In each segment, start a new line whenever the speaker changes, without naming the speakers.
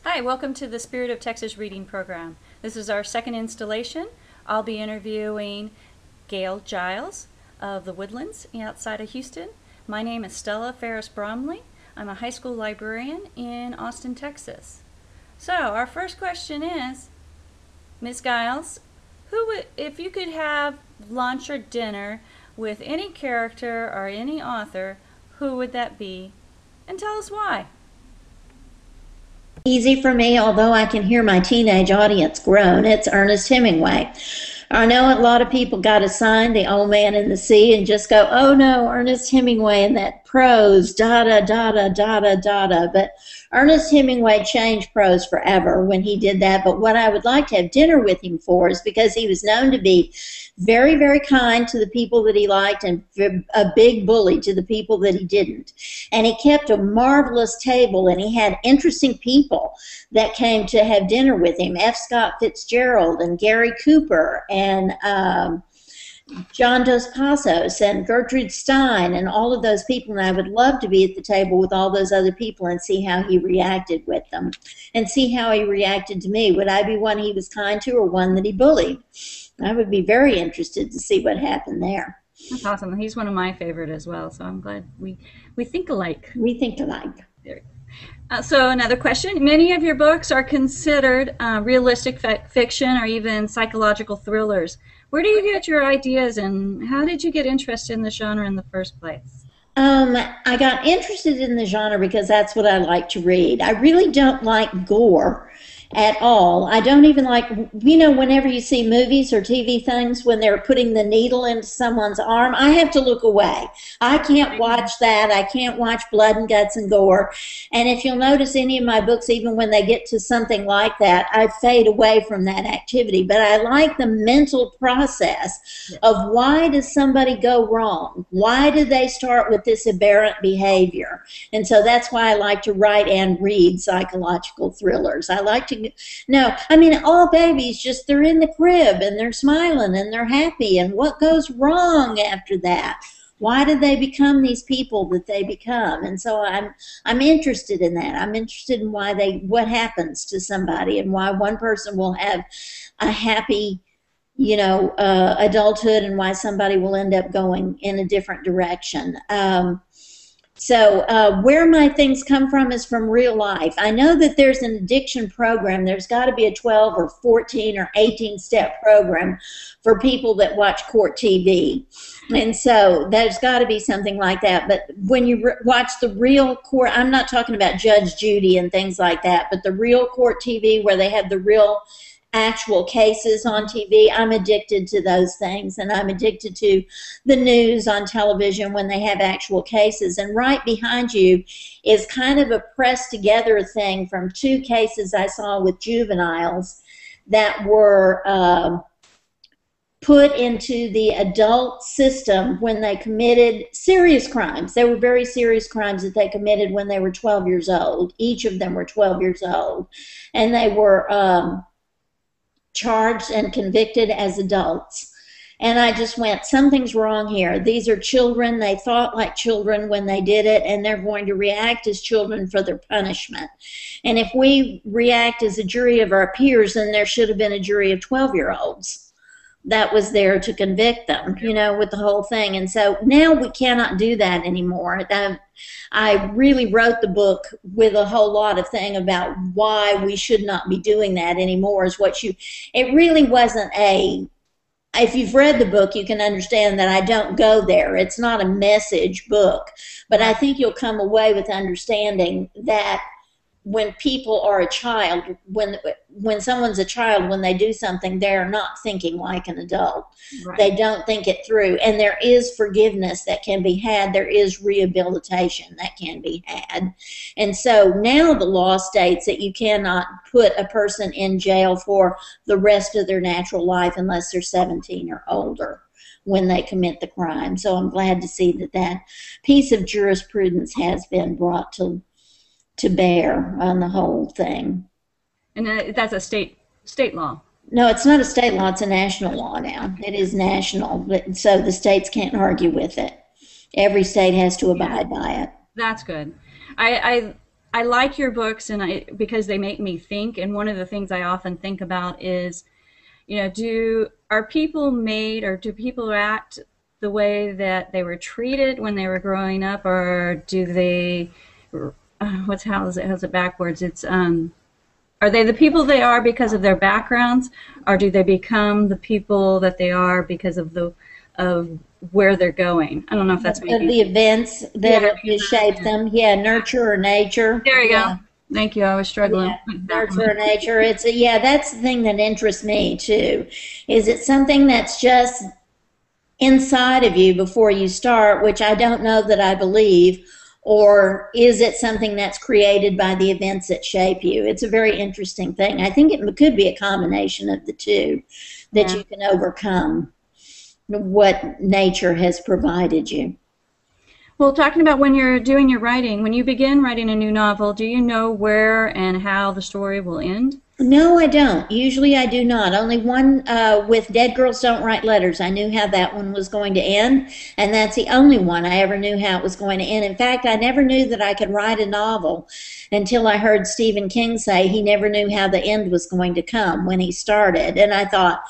Hi, welcome to the Spirit of Texas reading program. This is our second installation. I'll be interviewing Gail Giles of the Woodlands outside of Houston. My name is Stella Ferris Bromley. I'm a high school librarian in Austin, Texas. So our first question is, Ms. Giles, if you could have lunch or dinner with any character or any author, who would that be? And tell us why.
Easy for me, although I can hear my teenage audience groan. It's Ernest Hemingway. I know a lot of people got assigned The Old Man and the Sea and just go, oh no, Ernest Hemingway and that prose, da-da, da-da, da-da, da-da. But Ernest Hemingway changed prose forever when he did that. But what I would like to have dinner with him for is because he was known to be very, very kind to the people that he liked and a big bully to the people that he didn't. And he kept a marvelous table, and he had interesting people that came to have dinner with him. F. Scott Fitzgerald and Gary Cooper and John Dos Passos and Gertrude Stein and all of those people. And I would love to be at the table with all those other people and see how he reacted with them and see how he reacted to me. Would I be one he was kind to or one that he bullied? I would be very interested to see what happened there.
That's awesome. He's one of my favorite as well, so I'm glad we think alike.
We think alike.
So another question. Many of your books are considered realistic fiction or even psychological thrillers. Where do you get your ideas, and how did you get interested in the genre in the first place?
I got interested in the genre because that's what I like to read. I really don't like gore at all. I don't even like, whenever you see movies or TV things when they're putting the needle into someone's arm, I have to look away. I can't watch that. I can't watch blood and guts and gore. And if you'll notice any of my books, even when they get to something like that, I fade away from that activity. But I like the mental process of why does somebody go wrong? Why do they start with this aberrant behavior? And so that's why I like to write and read psychological thrillers. I like to all babies just, they're in the crib and they're smiling and they're happy, and what goes wrong after that? Why do they become these people that they become? And so I'm interested in that. I'm interested in what happens to somebody and why one person will have a happy adulthood and why somebody will end up going in a different direction. So where my things come from is from real life. I know that there's an addiction program. There's got to be a 12 or 14 or 18-step program for people that watch court TV. And so there's got to be something like that. But when you watch the real court, I'm not talking about Judge Judy and things like that, but the real court TV where they have the real actual cases on TV, I'm addicted to those things, and I'm addicted to the news on television when they have actual cases. And right behind you is kind of a pressed together thing from two cases I saw with juveniles that were put into the adult system when they committed serious crimes. They were very serious crimes that they committed when they were 12 years old. Each of them were 12 years old, and they were charged and convicted as adults. And I just went, something's wrong here. These are children. They thought like children when they did it, and they're going to react as children for their punishment. And if we react as a jury of our peers, then there should have been a jury of 12-year-olds that was there to convict them, with the whole thing. And so now we cannot do that anymore. I really wrote the book with a whole lot of thing about why we should not be doing that anymore. It really wasn't if you've read the book, you can understand that I don't go there. It's not a message book, but I think you'll come away with understanding that when people are a child, when someone's a child, when they do something, they're not thinking like an adult. Right. They don't think it through. And there is forgiveness that can be had. There is rehabilitation that can be had. And so now the law states that you cannot put a person in jail for the rest of their natural life unless they're 17 or older when they commit the crime. So I'm glad to see that piece of jurisprudence has been brought to bear on the whole thing.
And that's a state law?
No, it's not a state law. It's a national law now. It is national, but so the states can't argue with it. Every state has to abide by it.
That's good. I I like your books, and because they make me think. And one of the things I often think about is, are people made, or do people act the way that they were treated when they were growing up, or do they? How's it backwards? It's are they the people they are because of their backgrounds, or do they become the people that they are because of where they're going? I don't know if that's making
the events that have shaped them. Yeah, nurture or nature.
There you
Yeah.
go. Thank you. I was struggling.
Yeah,
with that
nurture or
one.
nature. That's the thing that interests me too. Is it something that's just inside of you before you start, which I don't know that I believe, or is it something that's created by the events that shape you? It's a very interesting thing. I think it could be a combination of the two that
Yeah.
you can overcome what nature has provided you.
Well, talking about when you're doing your writing, when you begin writing a new novel, do you know where and how the story will end?
No, I don't. Usually I do not. Only one with Dead Girls Don't Write Letters. I knew how that one was going to end, and that's the only one I ever knew how it was going to end. In fact, I never knew that I could write a novel until I heard Stephen King say he never knew how the end was going to come when he started. And I thought,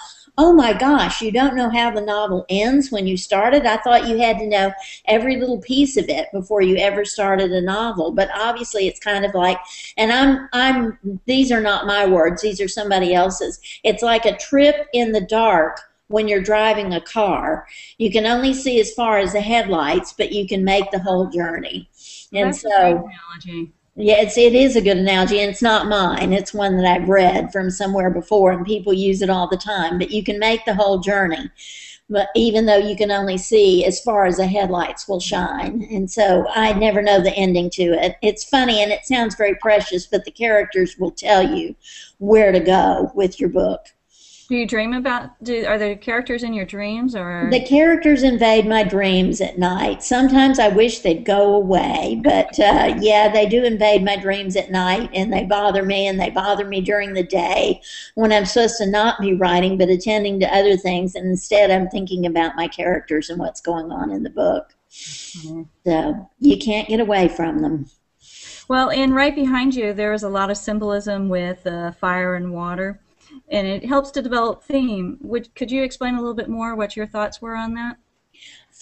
oh my gosh, you don't know how the novel ends when you started? I thought you had to know every little piece of it before you ever started a novel. But obviously it's kind of like, and I'm these are not my words, these are somebody else's. It's like a trip in the dark when you're driving a car. You can only see as far as the headlights, but you can make the whole journey. And
That's a great
so
analogy.
yeah, it is a good analogy, and it's not mine. It's one that I've read from somewhere before, and people use it all the time. But you can make the whole journey, but even though you can only see as far as the headlights will shine. And so I never know the ending to it. It's funny, and it sounds very precious, but the characters will tell you where to go with your book.
Do you dream about, are there characters in your dreams, or?
The characters invade my dreams at night. Sometimes I wish they'd go away, but yeah, they do invade my dreams at night, and they bother me, and they bother me during the day when I'm supposed to not be writing but attending to other things, and instead I'm thinking about my characters and what's going on in the book.
Mhm.
So you can't get away from them.
Well, and right behind you, there is a lot of symbolism with fire and water, and it helps to develop theme. Could you explain a little bit more what your thoughts were on that?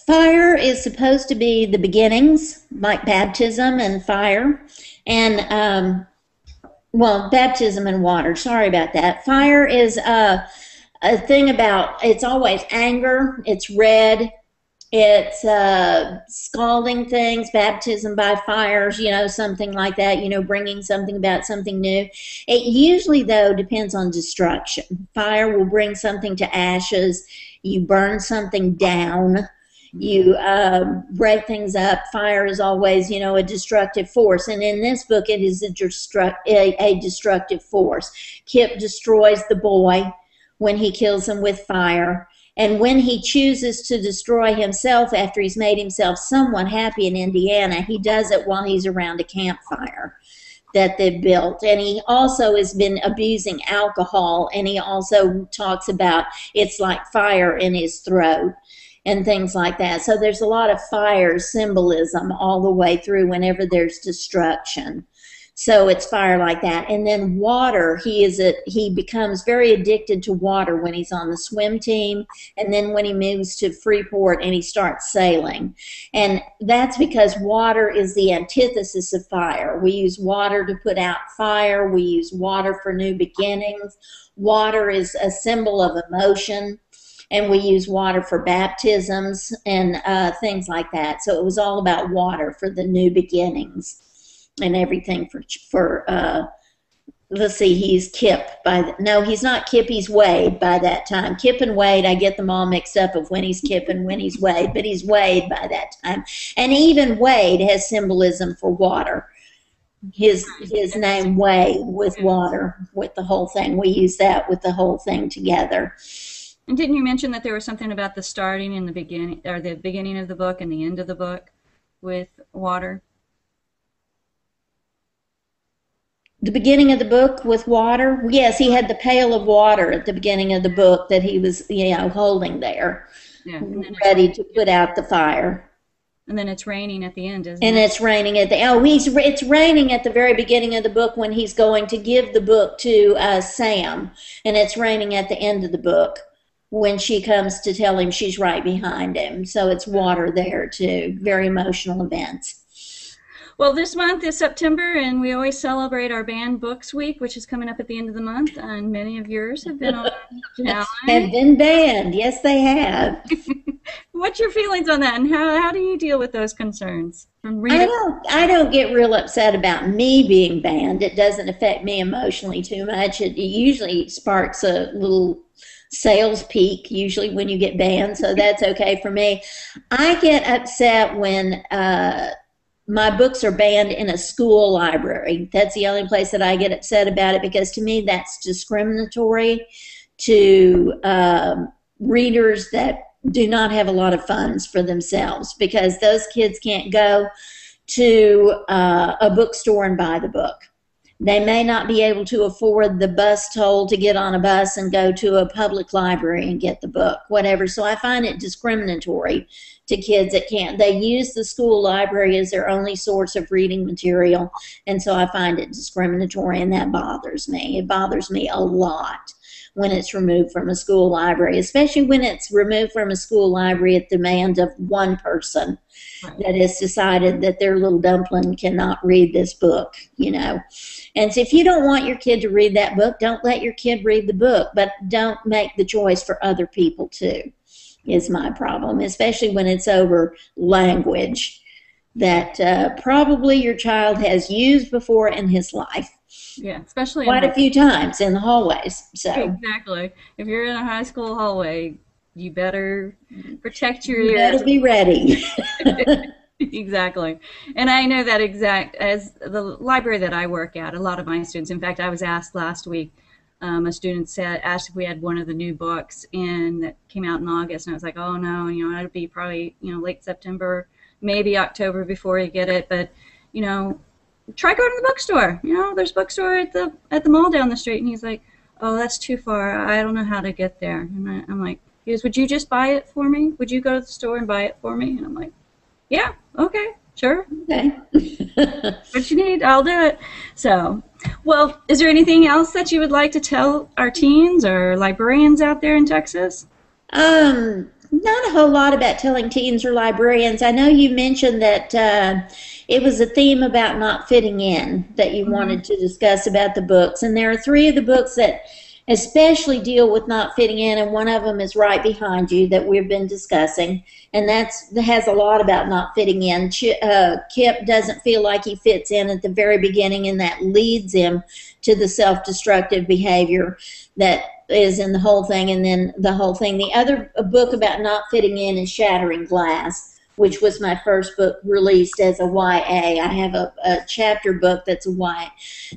Fire is supposed to be the beginnings, like baptism and fire, and well, baptism and water. Sorry about that. Fire is a thing about, it's always anger, it's red, it's scalding things, baptism by fires, something like that, bringing something about something new. It usually, though, depends on destruction. Fire will bring something to ashes. You burn something down. You break things up. Fire is always, a destructive force. And in this book, it is a destructive force. Kip destroys the boy when he kills him with fire. And when he chooses to destroy himself after he's made himself somewhat happy in Indiana, he does it while he's around a campfire that they've built. And he also has been abusing alcohol, and he also talks about it's like fire in his throat and things like that. So there's a lot of fire symbolism all the way through whenever there's destruction. So it's fire like that. And then water, he becomes very addicted to water when he's on the swim team, and then when he moves to Freeport and he starts sailing. And that's because water is the antithesis of fire. We use water to put out fire. We use water for new beginnings. Water is a symbol of emotion, and we use water for baptisms and things like that. So it was all about water for the new beginnings and everything for let's see, he's Kip no, he's not Kip, he's Wade by that time. Kip and Wade, I get them all mixed up of when he's Kip and when he's Wade, but he's Wade by that time. And even Wade has symbolism for water. His name Wade with water, with the whole thing. We use that with the whole thing together.
And didn't you mention that there was something about the starting and the beginning, or the beginning of the book and the end of the book with water?
The beginning of the book with water? Yes, he had the pail of water at the beginning of the book that he was, holding there,
Yeah. And then
ready to put out the fire.
And then it's raining at the end, isn't
And
it?
it's raining at the it's raining at the very beginning of the book when he's going to give the book to Sam, and it's raining at the end of the book when she comes to tell him she's right behind him. So it's water there too. Very emotional events.
Well, this month is September, and we always celebrate our Banned Books Week, which is coming up at the end of the month, and many of yours have been on challenge.
Have been banned. Yes, they have.
What's your feelings on that, and how do you deal with those concerns from
I
readers?
don't get real upset about me being banned. It doesn't affect me emotionally too much. It usually sparks a little sales peak usually when you get banned, so that's okay for me. I get upset when my books are banned in a school library. That's the only place that I get upset about it, because to me that's discriminatory to readers that do not have a lot of funds for themselves, because those kids can't go to a bookstore and buy the book. They may not be able to afford the bus toll to get on a bus and go to a public library and get the book, whatever. So I find it discriminatory to kids that can't. They use the school library as their only source of reading material, and so I find it discriminatory, and that bothers me. It bothers me a lot when it's removed from a school library, especially when it's removed from a school library at the demand of one person that has decided that their little dumpling cannot read this book, you know. And so if you don't want your kid to read that book, don't let your kid read the book, but don't make the choice for other people too, is my problem, especially when it's over language that probably your child has used before in his life.
Yeah, especially
quite a few times in the hallways. So
exactly. If you're in a high school hallway, you better protect your
you
ears.
better be ready.
Exactly. And I know that as the library that I work at, a lot of my students, in fact, I was asked last week, a student asked if we had one of the new books that came out in August, and I was like, oh no, it'll be probably, late September, maybe October before you get it, but, try going to the bookstore. There's a bookstore at the mall down the street. And he's like, oh, that's too far. I don't know how to get there. And I'm like, he goes, would you just buy it for me? Would you go to the store and buy it for me? And I'm like, yeah, okay, sure.
Okay.
What you need, I'll do it. So, well, is there anything else that you would like to tell our teens or librarians out there in Texas?
Not a whole lot about telling teens or librarians. I know you mentioned that it was a theme about not fitting in that you wanted to discuss about the books. And there are 3 of the books that especially deal with not fitting in, and one of them is right behind you that we've been discussing. And that has a lot about not fitting in. Kip doesn't feel like he fits in at the very beginning, and that leads him to the self-destructive behavior that is in the whole thing. And then the whole thing. The other book about not fitting in is Shattering Glass, which was my first book released as a YA. I have a chapter book that's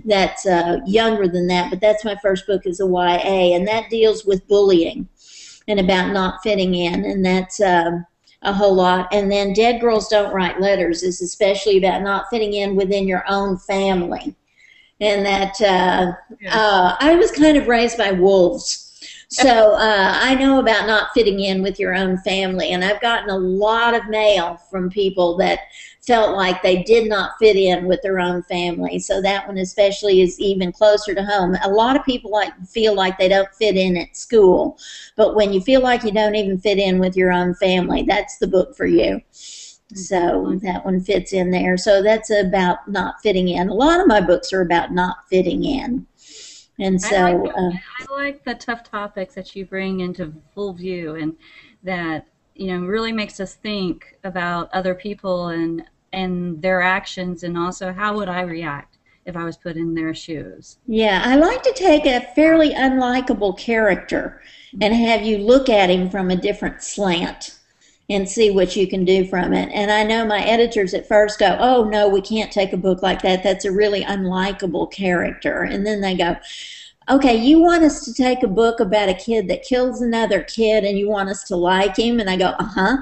that's younger than that, but that's my first book as a YA, and that deals with bullying and about not fitting in, and that's a whole lot. And then Dead Girls Don't Write Letters is especially about not fitting in within your own family. And that I was kind of raised by wolves. So I know about not fitting in with your own family. And I've gotten a lot of mail from people that felt like they did not fit in with their own family. So that one especially is even closer to home. A lot of people feel like they don't fit in at school. But when you feel like you don't even fit in with your own family, that's the book for you. So that one fits in there. So that's about not fitting in. A lot of my books are about not fitting in. And so
I like the tough topics that you bring into full view, and that really makes us think about other people and their actions, and also how would I react if I was put in their shoes.
Yeah, I like to take a fairly unlikable character and have you look at him from a different slant and see what you can do from it. And I know my editors at first go, oh, no, we can't take a book like that. That's a really unlikable character. And then they go, okay, you want us to take a book about a kid that kills another kid and you want us to like him? And I go, uh-huh.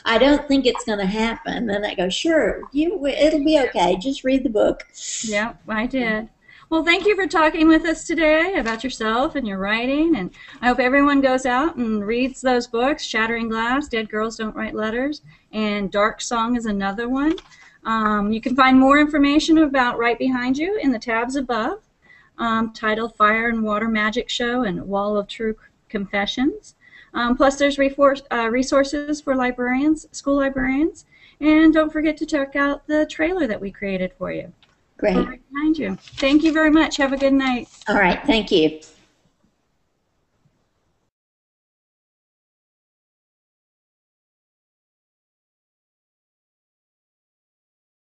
I don't think it's going to happen. And I go, sure, it'll be okay. Just read the book.
Yeah, I did. Well, thank you for talking with us today about yourself and your writing, and I hope everyone goes out and reads those books. Shattering Glass, Dead Girls Don't Write Letters, and Dark Song is another one. You can find more information about Right Behind You in the tabs above, titled Fire and Water Magic Show and Wall of True Confessions. Plus, there's resources for librarians, school librarians, and don't forget to check out the trailer that we created for you.
Great.
Right behind you. Thank you very much. Have a good night.
All right. Thank you.